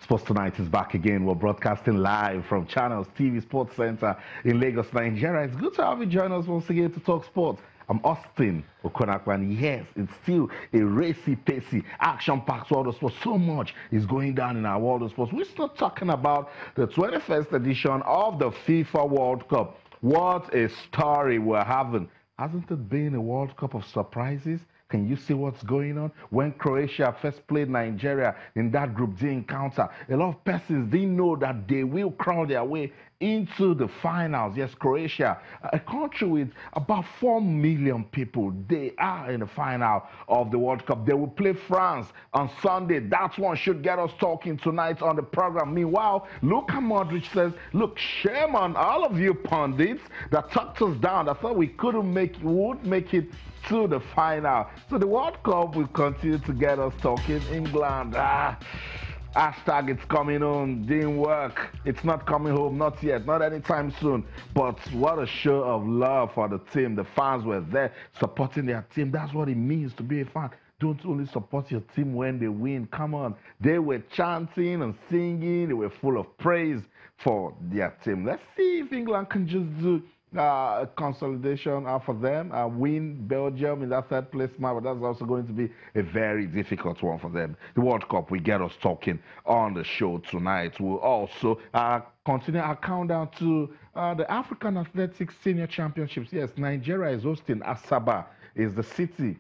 Sports Tonight is back again. We're broadcasting live from Channels TV Sports Center in Lagos, Nigeria. It's good to have you join us once again to talk sports. I'm Austin Okonakwa, and yes, it's still a racy, pacey, action-packed world of sports. So much is going down in our world of sports. We're still talking about the 21st edition of the FIFA World Cup. What a story we're having. Hasn't it been a World Cup of surprises? Can you see what's going on? When Croatia first played Nigeria in that Group D encounter, a lot of persons didn't know that they will crawl their way into the finals. Yes, Croatia, a country with about 4 million people, they are in the final of the World Cup. They will play France on Sunday. That one should get us talking tonight on the program. Meanwhile, Luka Modric says, look, shame on all of you pundits that talked us down. I thought we would make it to the final. So the World Cup will continue to get us talking. England, hashtag it's coming home, didn't work. It's not coming home, not yet, not anytime soon. But what a show of love for the team. The fans were there supporting their team. That's what it means to be a fan. Don't only support your team when they win. Come on. They were chanting and singing. They were full of praise for their team. Let's see if England can just do consolidation for them, win Belgium in that third place match, but that's also going to be a very difficult one for them. The World Cup will get us talking on the show tonight. We'll also continue our countdown to the African Athletics Senior Championships. Yes, Nigeria is hosting Asaba, is the city.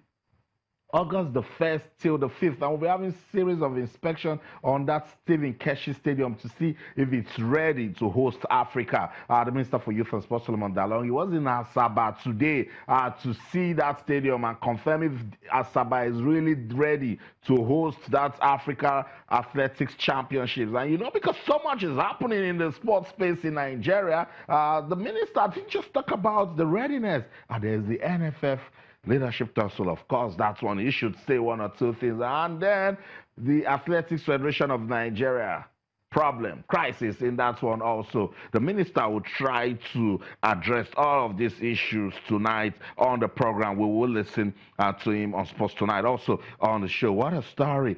August the 1st till the 5th, and we'll be having a series of inspection on that Stephen Keshi Stadium to see if it's ready to host Africa. The Minister for Youth and Sports, Solomon Dalong, he was in Asaba today to see that stadium and confirm if Asaba is really ready to host that Africa Athletics Championships. And you know, because so much is happening in the sports space in Nigeria, the minister didn't just talk about the readiness. There's the NFF Leadership Council, of course, that's one. You should say one or two things. And then the Athletics Federation of Nigeria, problem, crisis in that one also. The minister will try to address all of these issues tonight on the program. We will listen to him on Sports Tonight. Also on the show, what a story.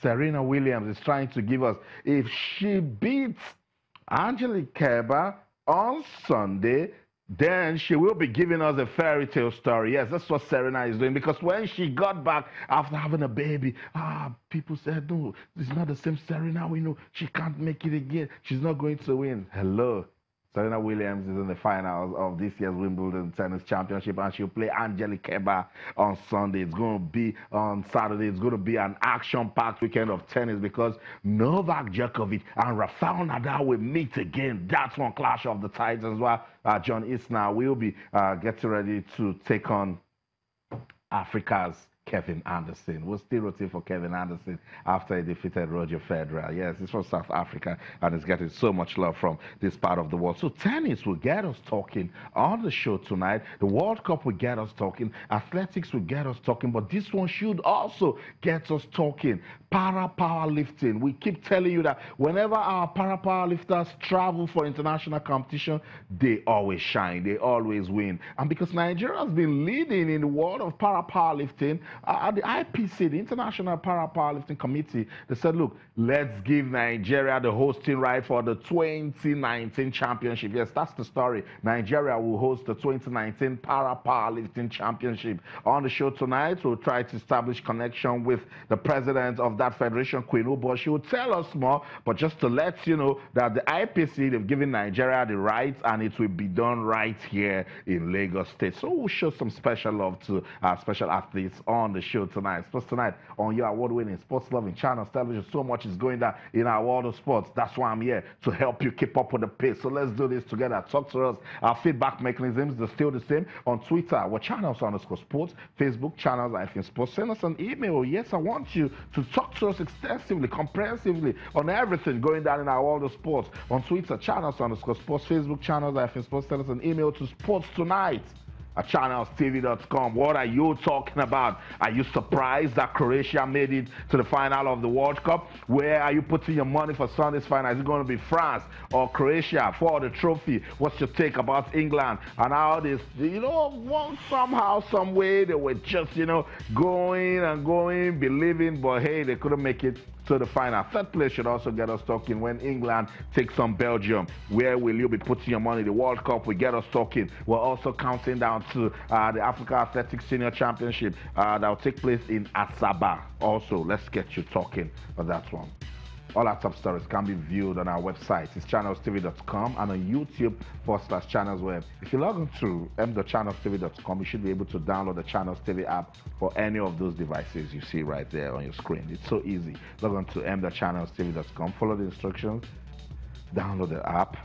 Serena Williams is trying to give us. If she beats Angelique Kerber on Sunday, then she will be giving us a fairy tale story. Yes, that's what Serena is doing. Because when she got back after having a baby, people said, no, this is not the same Serena we know. She can't make it again. She's not going to win. Hello. Serena Williams is in the finals of this year's Wimbledon Tennis Championship, and she'll play Angelique Kerber on Sunday. It's going to be on Saturday. It's going to be an action-packed weekend of tennis because Novak Djokovic and Rafael Nadal will meet again. That's one clash of the tides as well. John Isner will be getting ready to take on Africa's Kevin Anderson. We're still rooting for Kevin Anderson after he defeated Roger Federer. Yes, he's from South Africa and is getting so much love from this part of the world. So tennis will get us talking on the show tonight. The World Cup will get us talking. Athletics will get us talking. But this one should also get us talking. Para-powerlifting. We keep telling you that whenever our para-powerlifters travel for international competition, they always shine. They always win. And because Nigeria has been leading in the world of para-powerlifting, the IPC, the International Para-Powerlifting Committee, they said, look, let's give Nigeria the hosting right for the 2019 championship. Yes, that's the story. Nigeria will host the 2019 Para-Powerlifting Championship. On the show tonight, we'll try to establish connection with the president of that federation, Queen Ubo. She will tell us more, but just to let you know that the IPC, they've given Nigeria the rights, and it will be done right here in Lagos State. So we'll show some special love to our special athletes on the show tonight. Sports Tonight on your award-winning, sports-loving channels, television. So much is going down in our world of sports. That's why I'm here, to help you keep up with the pace. So let's do this together. Talk to us. Our feedback mechanisms are still the same. On Twitter, we're channels_sports. Facebook, channels-sports. Send us an email. Yes, I want you to talk to us extensively, comprehensively on everything going down in our world of sports. On Twitter, channels_sports. Facebook, channels-sports. Send us an email to sportstonight at channelstv.com. What are you talking about? Are you surprised that Croatia made it to the final of the World Cup? Where are you putting your money for Sunday's final? Is it going to be France or Croatia for the trophy? What's your take about England and how this, somehow, some way they were just, going and going, believing, but hey, they couldn't make it to the final. Third place should also get us talking when England takes on Belgium. Where will you be putting your money? The World Cup will get us talking. We're also counting down to the Africa Athletics Senior Championship that will take place in Asaba. Also, let's get you talking on that one. All our top stories can be viewed on our website. It's channelstv.com and on YouTube/channelsweb. If you log on to m.channelstv.com, you should be able to download the Channels TV app for any of those devices you see right there on your screen. It's so easy. Log on to m.channelstv.com, follow the instructions, download the app,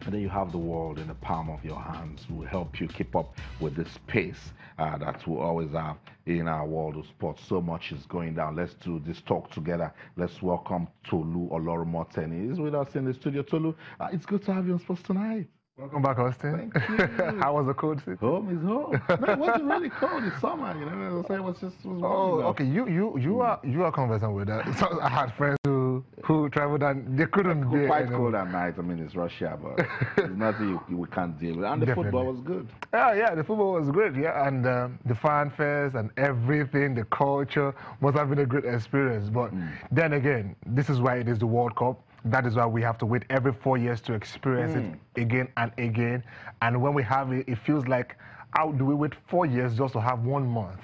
and then you have the world in the palm of your hands. Will help you keep up with this pace that we always have in our world of sports. So much is going down. Let's do this talk together. Let's welcome Tolu Olorumoteni. He's with us in the studio. Tolu, it's good to have you on Sports Tonight. Welcome back, Austin. Thank you. How was the cold city? Home is home. No, it wasn't really cold. It's summer, you know. It was just okay. You are conversing with that. So I had friends who traveled and they couldn't be quite cold at night. I mean, it's Russia, but it's nothing we can't deal with. And the football was good. Yeah, the football was great. Yeah, and the fan fest and everything, the culture must have been a great experience. But then again, this is why it is the World Cup. That is why we have to wait every 4 years to experience it again and again. And when we have it, it feels like, how do we wait 4 years just to have 1 month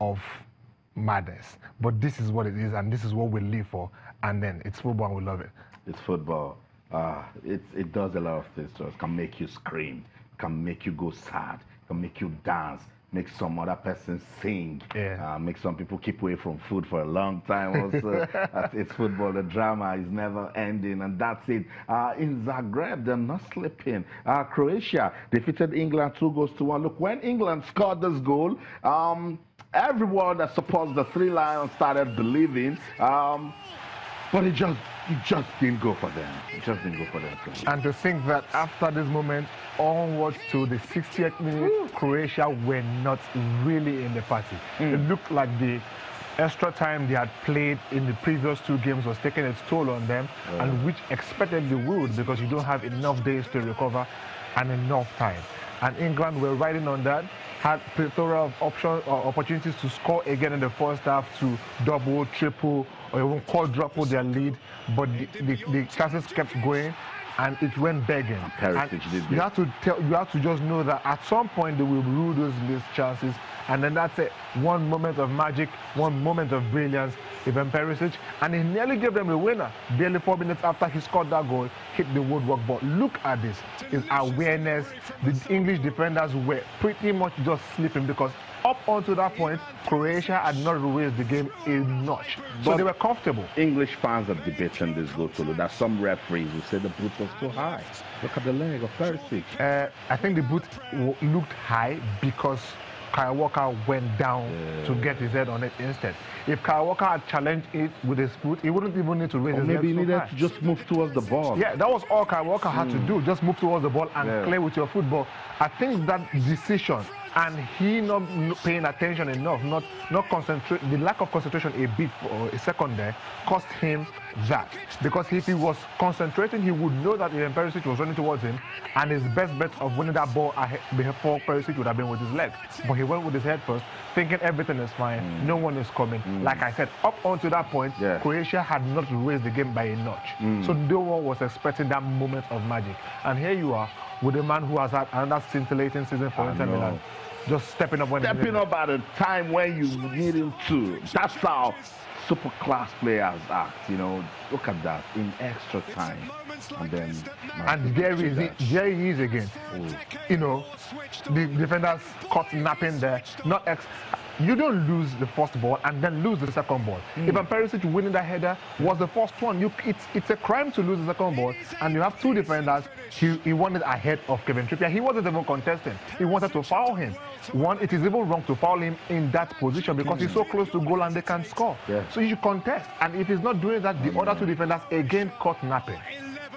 of madness? But this is what it is, and this is what we live for. And then it's football, and we love it. It's football. It does a lot of things to us. It can make you scream, can make you go sad, can make you dance, make some other person sing, make some people keep away from food for a long time also. It's football. The drama is never ending, and that's it. In Zagreb, they're not sleeping. Croatia defeated England 2-1. Look, when England scored this goal, everyone that supports the Three Lions started believing, but it just didn't go for them. It just didn't go for them. And to think that after this moment, onwards to the 60th minute, Croatia were not really in the party. It looked like the extra time they had played in the previous 2 games was taking its toll on them, and which expectedly would, because you don't have enough days to recover and enough time. And England were riding on that, had plethora of opportunities to score again in the first half, to double, triple, or even quadruple their lead, but the chances kept going, and it went begging. And you have to just know that at some point they will rule those missed chances, and then that's it. 1 moment of magic, 1 moment of brilliance, Ivan Perisic, and he nearly gave them the winner. Barely 4 minutes after he scored that goal, hit the woodwork. But look at this, his awareness. The English defenders were pretty much just sleeping, because up until that point, Croatia had not raised the game a notch. So they were comfortable. English fans are debating this goal, Tolu. There's some referees who say the boot was too high. Look at the leg of Perisic. I think the boot looked high because Kyle Walker went down to get his head on it instead. If Kyle Walker had challenged it with his foot, he wouldn't even need to raise his leg. Maybe he needed to just move towards the ball. Yeah, that was all Kyle Walker had to do. Just move towards the ball and play with your football. I think that decision, and he not paying attention enough, not concentrate, the lack of concentration a bit for a second there, cost him that. Because if he was concentrating, he would know that Ivan Perisic was running towards him, and his best bet of winning that ball before Perisic would have been with his leg. But he went with his head first, thinking everything is fine, no one is coming. Like I said, up until that point, Croatia had not raised the game by a notch. So no one was expecting that moment of magic. And here you are, with a man who has had another scintillating season for Inter Milan, just stepping up at a time when you need him to. That's how super class players act, you know. Look at that, in extra time. And then there he is again. You know, the defenders caught napping there. You don't lose the first ball and then lose the second ball. Ivan Perisic winning that header was the first one. It's a crime to lose the second ball, and you have 2 defenders. He wanted ahead of Kevin Trippier. He wasn't even contesting. He wanted to foul him. One, it is even wrong to foul him in that position because he's so close to goal and they can score. So you should contest. And if he's not doing that, the other 2 defenders again caught napping.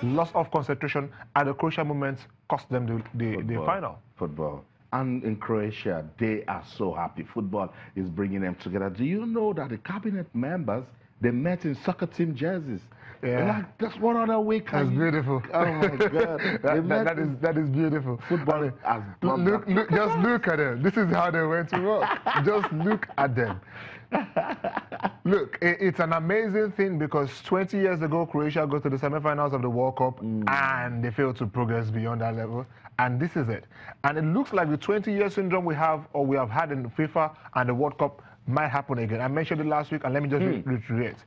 Loss of concentration at the crucial moments cost them the final. Football. And in Croatia, they are so happy. Football is bringing them together. Do you know that the cabinet members, they met in soccer team jerseys? Like, that's one other way. That's beautiful. Oh my God. that is beautiful. Football just look at them. This is how they went to work. Just look at them. Look, it's an amazing thing because 20 years ago, Croatia got to the semifinals of the World Cup and they failed to progress beyond that level. And this is it. And it looks like the 20-year syndrome we have had in FIFA and the World Cup might happen again. I mentioned it last week, and let me just reiterate.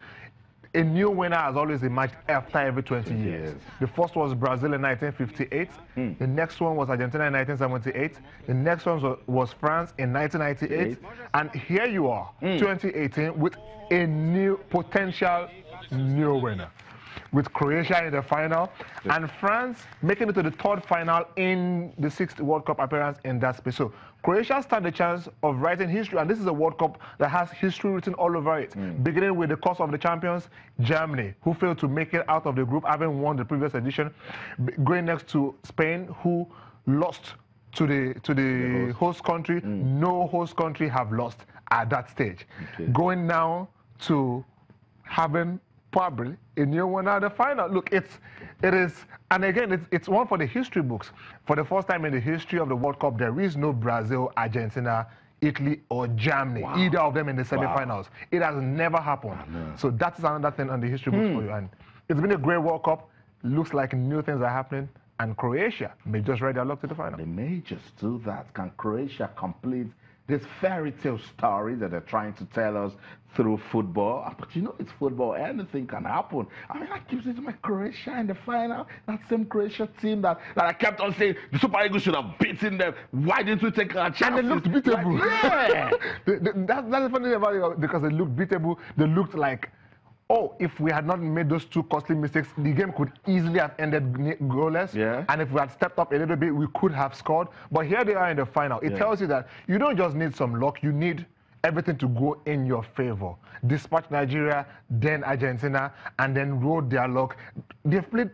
A new winner has always emerged after every 20 years. The first was Brazil in 1958. The next one was Argentina in 1978. The next one was France in 1998. And here you are, 2018, with a new potential new winner, with Croatia in the final and France making it to the third final in the 6th World Cup appearance in that space. So Croatia stand a chance of writing history, and this is a World Cup that has history written all over it, beginning with the course of the champions, Germany, who failed to make it out of the group, having won the previous edition, going next to Spain, who lost to the host country. No host country have lost at that stage. Going now to having probably a new one at the final. Look, it is, and again, it's one for the history books. For the first time in the history of the World Cup, there is no Brazil, Argentina, Italy, or Germany, either of them in the semifinals. It has never happened. So that's another thing on the history books for you. And it's been a great World Cup. Looks like new things are happening, and Croatia may just ride their luck to the final. They may just do that. Can Croatia complete this fairy tale story that they're trying to tell us through football? But you know, it's football, anything can happen. I mean, I keep saying to my Croatia in the final, that same Croatia team that I kept on saying the Super Eagles should have beaten them. Why didn't we take our chance? And they looked beatable. Like, that's the funny thing about it, because they looked beatable. They looked like, oh, if we had not made those two costly mistakes, the game could easily have ended goalless. And if we had stepped up a little bit, we could have scored. But here they are in the final. It tells you that you don't just need some luck, you need everything to go in your favor. Dispatch Nigeria, then Argentina, and then rode their luck. They've played.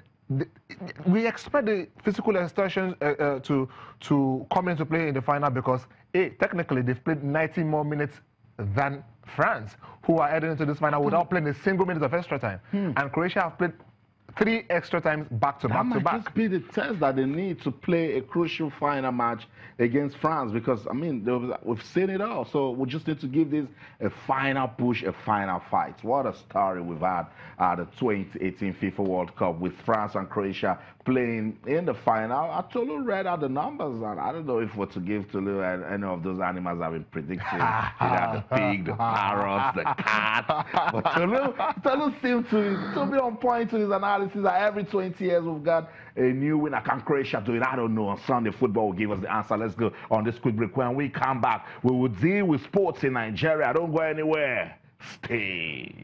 We expect the physical exertions to come into play in the final because, technically, they've played 90 more minutes than France, who are heading into this final without playing a single minute of extra time. And Croatia have played 3 extra times back to back to back. That might just be the test that they need to play a crucial final match against France, because, I mean, we've seen it all. So we just need to give this a final push, a final fight. What a story we've had at the 2018 FIFA World Cup with France and Croatia playing in the final. I totally read out the numbers, and I don't know if we're to give Tolu any of those animals I've been predicting. The pig, the parrots, the cat. But Tolu seems to be on point to his analysis. Every 20 years we've got a new winner. Can Croatia do it? I don't know. On Sunday, football will give us the answer. Let's go on this quick break. When we come back, we will deal with sports in Nigeria. Don't go anywhere. Stay.